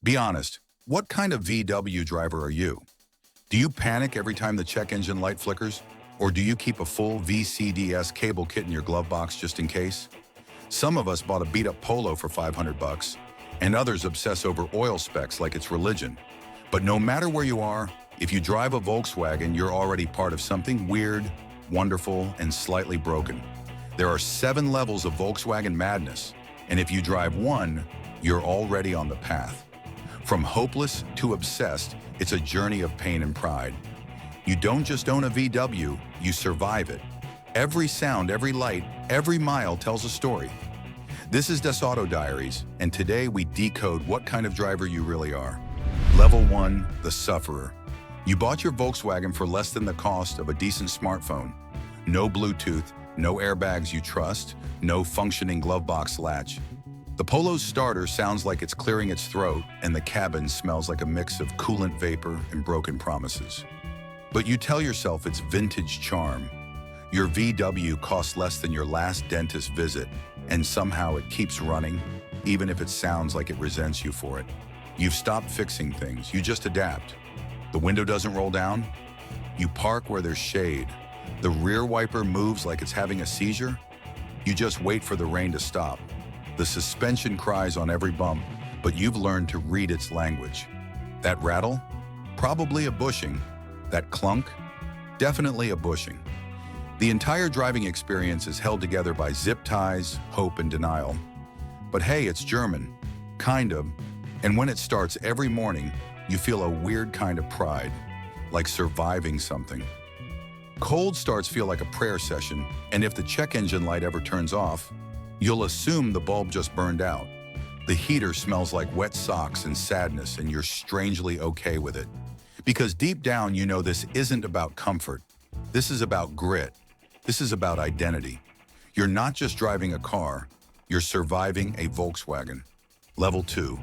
Be honest, what kind of VW driver are you? Do you panic every time the check engine light flickers? Or do you keep a full VCDS cable kit in your glove box just in case? Some of us bought a beat-up Polo for 500 bucks, and others obsess over oil specs like it's religion. But no matter where you are, if you drive a Volkswagen, you're already part of something weird, wonderful, and slightly broken. There are 7 levels of Volkswagen madness, and if you drive one, you're already on the path. From hopeless to obsessed, it's a journey of pain and pride. You don't just own a VW, you survive it. Every sound, every light, every mile tells a story. This is Des Auto Diaries, and today we decode what kind of driver you really are. Level 1, the sufferer. You bought your Volkswagen for less than the cost of a decent smartphone. No Bluetooth, no airbags you trust, no functioning glove box latch. The Polo's starter sounds like it's clearing its throat, and the cabin smells like a mix of coolant vapor and broken promises. But you tell yourself it's vintage charm. Your VW costs less than your last dentist visit, and somehow it keeps running, even if it sounds like it resents you for it. You've stopped fixing things, you just adapt. The window doesn't roll down, you park where there's shade. The rear wiper moves like it's having a seizure, you just wait for the rain to stop. The suspension cries on every bump, but you've learned to read its language. That rattle? Probably a bushing. That clunk? Definitely a bushing. The entire driving experience is held together by zip ties, hope, and denial. But hey, it's German. Kind of. And when it starts every morning, you feel a weird kind of pride, like surviving something. Cold starts feel like a prayer session, and if the check engine light ever turns off, you'll assume the bulb just burned out. The heater smells like wet socks and sadness, and you're strangely okay with it. Because deep down, you know this isn't about comfort. This is about grit. This is about identity. You're not just driving a car, you're surviving a Volkswagen. Level 2,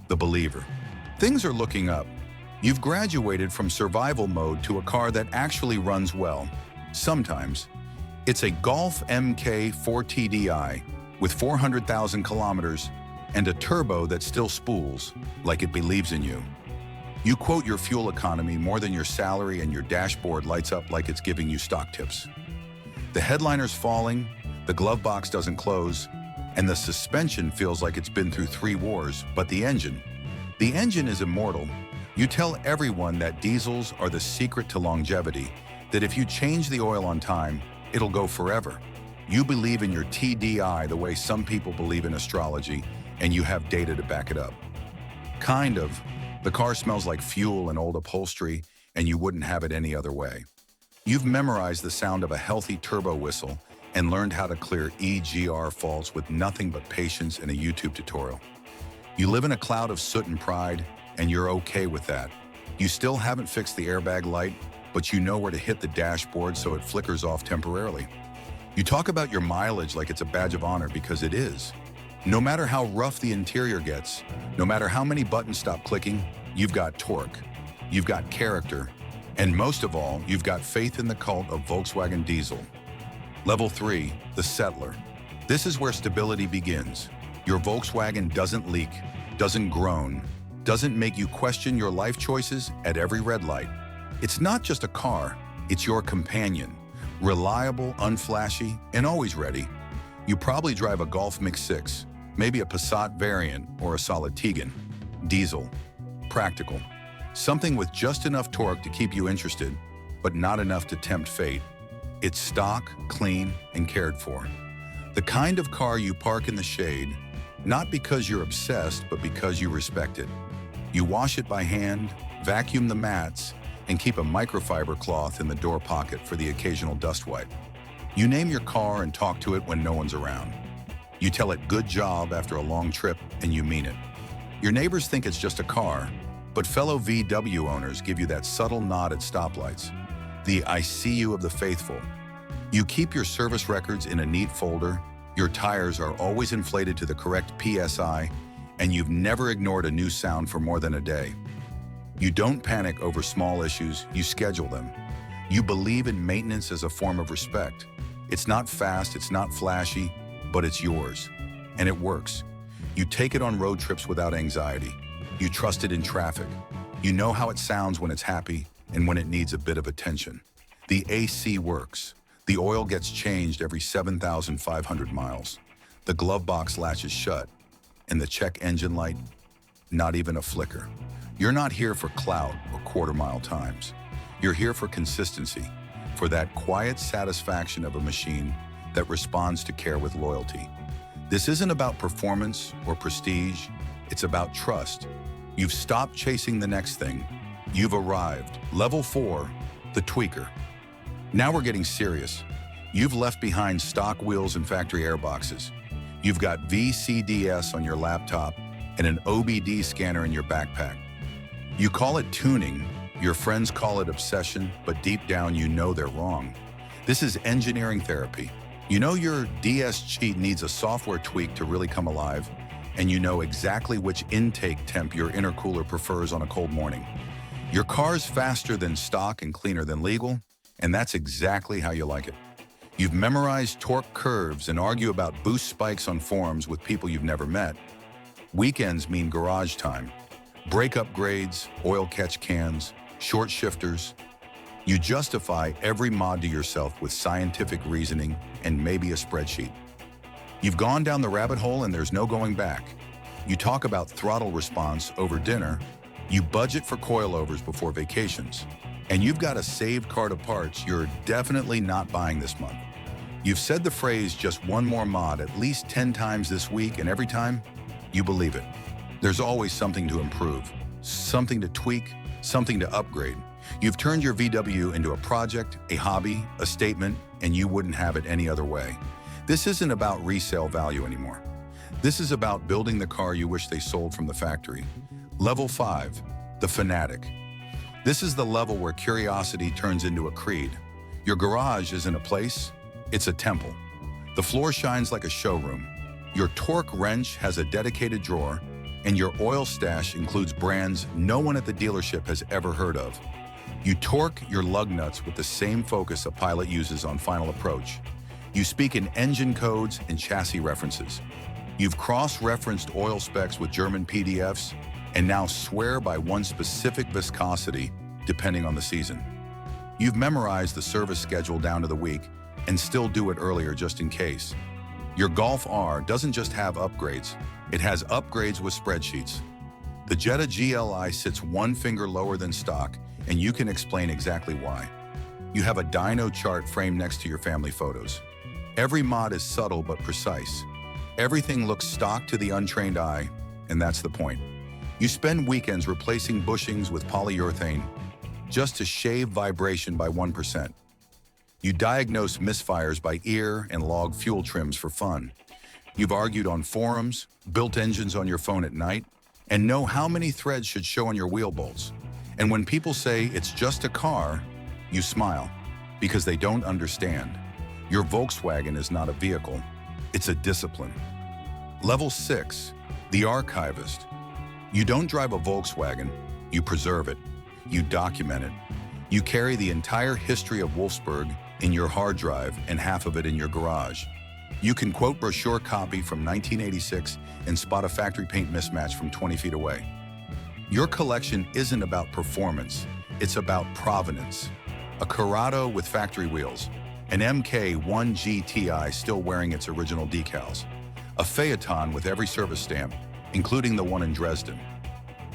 the believer. Things are looking up. You've graduated from survival mode to a car that actually runs well. Sometimes. It's a Golf MK 4TDI with 400,000 kilometers and a turbo that still spools like it believes in you. You quote your fuel economy more than your salary, and your dashboard lights up like it's giving you stock tips. The headliner's falling, the glove box doesn't close, and the suspension feels like it's been through 3 wars, but the engine is immortal. You tell everyone that diesels are the secret to longevity, that if you change the oil on time, it'll go forever. You believe in your TDI the way some people believe in astrology, and you have data to back it up. Kind of. The car smells like fuel and old upholstery, and you wouldn't have it any other way. You've memorized the sound of a healthy turbo whistle and learned how to clear EGR faults with nothing but patience and a YouTube tutorial. You live in a cloud of soot and pride, and you're okay with that. You still haven't fixed the airbag light, but you know where to hit the dashboard so it flickers off temporarily. You talk about your mileage like it's a badge of honor, because it is. No matter how rough the interior gets, no matter how many buttons stop clicking, you've got torque, you've got character, and most of all, you've got faith in the cult of Volkswagen diesel. Level 3, the settler. This is where stability begins. Your Volkswagen doesn't leak, doesn't groan, doesn't make you question your life choices at every red light. It's not just a car, it's your companion. Reliable, unflashy, and always ready. You probably drive a Golf Mix 6, maybe a Passat variant or a solid Tiguan. Diesel. Practical. Something with just enough torque to keep you interested, but not enough to tempt fate. It's stock, clean, and cared for. The kind of car you park in the shade, not because you're obsessed, but because you respect it. You wash it by hand, vacuum the mats, and keep a microfiber cloth in the door pocket for the occasional dust wipe. You name your car and talk to it when no one's around. You tell it good job after a long trip, and you mean it. Your neighbors think it's just a car, but fellow VW owners give you that subtle nod at stoplights. The I see you of the faithful. You keep your service records in a neat folder, your tires are always inflated to the correct PSI, and you've never ignored a new sound for more than a day. You don't panic over small issues, you schedule them. You believe in maintenance as a form of respect. It's not fast, it's not flashy, but it's yours. And it works. You take it on road trips without anxiety. You trust it in traffic. You know how it sounds when it's happy and when it needs a bit of attention. The AC works. The oil gets changed every 7,500 miles. The glove box latches shut, and the check engine light, not even a flicker. You're not here for clout or quarter-mile times. You're here for consistency, for that quiet satisfaction of a machine that responds to care with loyalty. This isn't about performance or prestige, it's about trust. You've stopped chasing the next thing. You've arrived. Level 4, the tweaker. Now we're getting serious. You've left behind stock wheels and factory airboxes. You've got VCDS on your laptop and an OBD scanner in your backpack. You call it tuning, your friends call it obsession, but deep down you know they're wrong. This is engineering therapy. You know your DS cheat needs a software tweak to really come alive, and you know exactly which intake temp your intercooler prefers on a cold morning. Your car's faster than stock and cleaner than legal, and that's exactly how you like it. You've memorized torque curves and argue about boost spikes on forums with people you've never met. Weekends mean garage time. Brake upgrades, oil catch cans, short shifters. You justify every mod to yourself with scientific reasoning and maybe a spreadsheet. You've gone down the rabbit hole and there's no going back. You talk about throttle response over dinner. You budget for coilovers before vacations. And you've got a saved cart of parts you're definitely not buying this month. You've said the phrase just one more mod at least 10 times this week, and every time, you believe it. There's always something to improve, something to tweak, something to upgrade. You've turned your VW into a project, a hobby, a statement, and you wouldn't have it any other way. This isn't about resale value anymore. This is about building the car you wish they sold from the factory. Level 5, the fanatic. This is the level where curiosity turns into a creed. Your garage isn't a place, it's a temple. The floor shines like a showroom. Your torque wrench has a dedicated drawer, and your oil stash includes brands no one at the dealership has ever heard of. You torque your lug nuts with the same focus a pilot uses on final approach. You speak in engine codes and chassis references. You've cross-referenced oil specs with German PDFs and now swear by one specific viscosity depending on the season. You've memorized the service schedule down to the week and still do it earlier just in case. Your Golf R doesn't just have upgrades, it has upgrades with spreadsheets. The Jetta GLI sits one finger lower than stock, and you can explain exactly why. You have a dyno chart framed next to your family photos. Every mod is subtle but precise. Everything looks stock to the untrained eye, and that's the point. You spend weekends replacing bushings with polyurethane just to shave vibration by 1%. You diagnose misfires by ear and log fuel trims for fun. You've argued on forums, built engines on your phone at night, and know how many threads should show on your wheel bolts. And when people say it's just a car, you smile, because they don't understand. Your Volkswagen is not a vehicle, it's a discipline. Level 6, the archivist. You don't drive a Volkswagen, you preserve it, you document it. You carry the entire history of Wolfsburg in your hard drive and half of it in your garage. You can quote brochure copy from 1986 and spot a factory paint mismatch from 20 feet away. Your collection isn't about performance, it's about provenance. A Corrado with factory wheels, an MK1 GTI still wearing its original decals, a Phaeton with every service stamp, including the one in Dresden.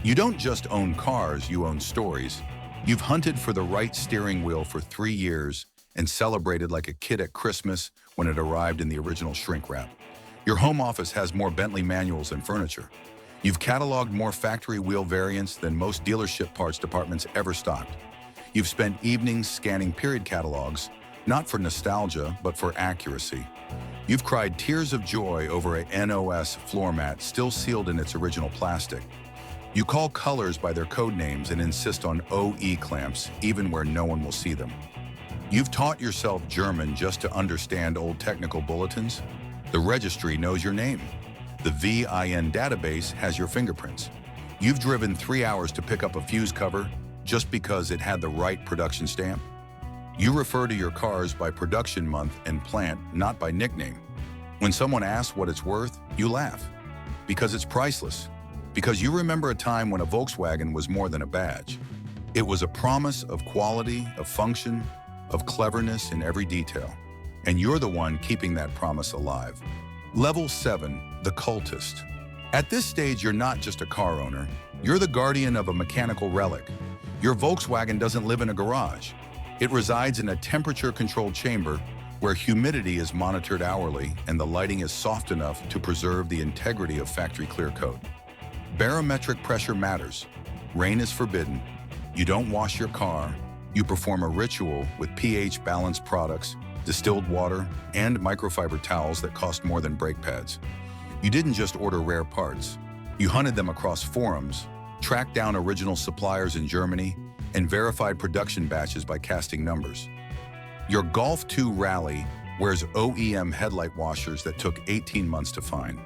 You don't just own cars, you own stories. You've hunted for the right steering wheel for 3 years and celebrated like a kid at Christmas when it arrived in the original shrink wrap. Your home office has more Bentley manuals than furniture. You've cataloged more factory wheel variants than most dealership parts departments ever stocked. You've spent evenings scanning period catalogs, not for nostalgia, but for accuracy. You've cried tears of joy over a NOS floor mat still sealed in its original plastic. You call colors by their code names and insist on OE clamps, even where no one will see them. You've taught yourself German just to understand old technical bulletins. The registry knows your name. The VIN database has your fingerprints. You've driven 3 hours to pick up a fuse cover just because it had the right production stamp. You refer to your cars by production month and plant, not by nickname. When someone asks what it's worth, you laugh. Because it's priceless. because you remember a time when a Volkswagen was more than a badge. It was a promise of quality, of function, of cleverness in every detail. And you're the one keeping that promise alive. Level 7, the Cultist. At this stage, you're not just a car owner. You're the guardian of a mechanical relic. Your Volkswagen doesn't live in a garage. It resides in a temperature-controlled chamber where humidity is monitored hourly and the lighting is soft enough to preserve the integrity of factory clear coat. Barometric pressure matters. Rain is forbidden. You don't wash your car. You perform a ritual with pH-balanced products, distilled water, and microfiber towels that cost more than brake pads. You didn't just order rare parts. You hunted them across forums, tracked down original suppliers in Germany, and verified production batches by casting numbers. Your Golf Rallye wears OEM headlight washers that took 18 months to find.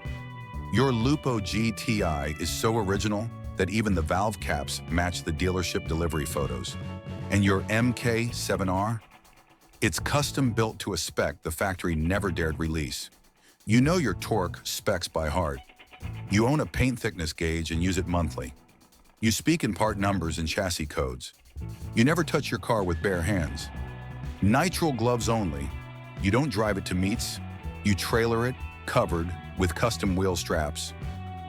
Your Lupo GTI is so original that even the valve caps match the dealership delivery photos. And your MK7R? It's custom built to a spec the factory never dared release. You know your torque specs by heart. You own a paint thickness gauge and use it monthly. You speak in part numbers and chassis codes. You never touch your car with bare hands. Nitrile gloves only. You don't drive it to meets. You trailer it, covered, with custom wheel straps.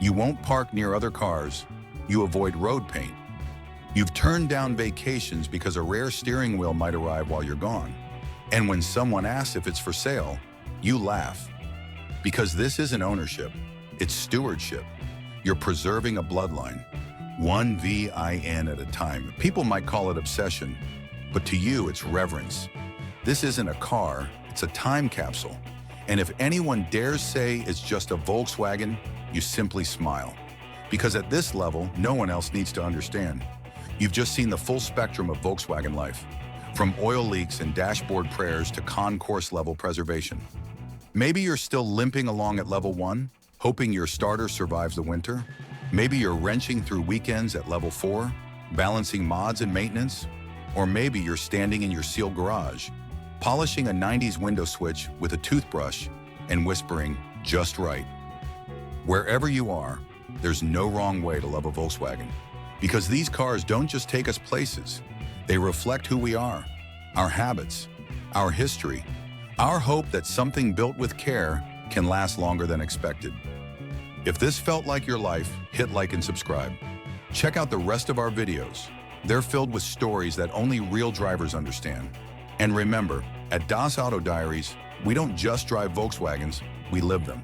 You won't park near other cars. You avoid road paint. You've turned down vacations because a rare steering wheel might arrive while you're gone. And when someone asks if it's for sale, you laugh. Because this isn't ownership, it's stewardship. You're preserving a bloodline, one VIN at a time. People might call it obsession, but to you, it's reverence. This isn't a car, it's a time capsule. And if anyone dares say it's just a Volkswagen, you simply smile. Because at this level, no one else needs to understand. You've just seen the full spectrum of Volkswagen life, from oil leaks and dashboard prayers to concourse level preservation. Maybe you're still limping along at level 1, hoping your starter survives the winter. Maybe you're wrenching through weekends at level 4, balancing mods and maintenance. Or maybe you're standing in your sealed garage, polishing a 90s window switch with a toothbrush and whispering, just right. Wherever you are, there's no wrong way to love a Volkswagen. Because these cars don't just take us places. They reflect who we are, our habits, our history, our hope that something built with care can last longer than expected. If this felt like your life, hit like and subscribe. Check out the rest of our videos. They're filled with stories that only real drivers understand. And remember, at Das Auto Diaries, we don't just drive Volkswagens, we live them.